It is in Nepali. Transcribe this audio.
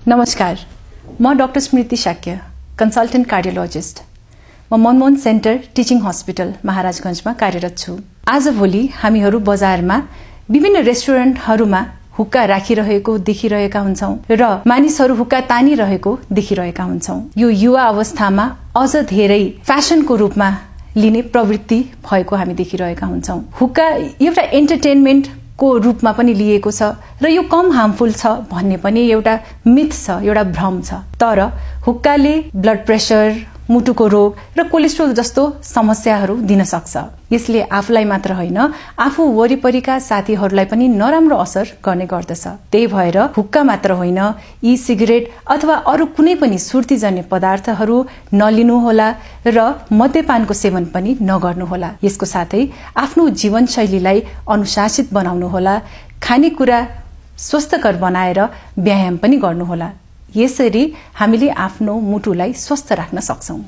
नमस्कार, म डाक्टर स्मृति शाक्य, कन्सल्टेन्ट कार्डियोलोजिस्ट। म मनमोहन सेन्टर टिचिङ हस्पिटल महाराजगञ्जमा कार्यरत छु। आजभोलि हामीहरू बजारमा विभिन्न रेस्टुरेन्टहरूमा हुक्का राखिरहेको देखिरहेका हुन्छौं र मानिसहरू हुक्का तानिरहेको देखिरहेका हुन्छौं। यो युवा अवस्थामा अझ धेरै फ्यासनको रूपमा लिने प्रवृत्ति भएको हामी देखिरहेका हुन्छौं। हुक्का एउटा एन्टरटेनमेन्ट को रूपमा पनि लिएको छ र यो कम हार्मफुल छ भन्ने पनि एउटा मिथ छ, एउटा भ्रम छ। तर हुक्काले ब्लड प्रेसर, मुटुको रोग र कोलेस्ट्रोल जस्तो समस्याहरू दिन सक्छ। यसले आफूलाई मात्र होइन, आफू वरिपरिका साथीहरूलाई पनि नराम्रो असर गर्ने गर्दछ। त्यही भएर हुक्का मात्र होइन, ई सिगरेट अथवा अरू कुनै पनि सुर्तीजन्य पदार्थहरू नलिनुहोला र मद्यपानको सेवन पनि नगर्नुहोला। यसको साथै आफ्नो जीवनशैलीलाई अनुशासित बनाउनुहोला, खानेकुरा स्वस्थकर बनाएर व्यायाम पनि गर्नुहोला। यसरी हामीले आफ्नो मुटुलाई स्वस्थ राख्न सक्छौं।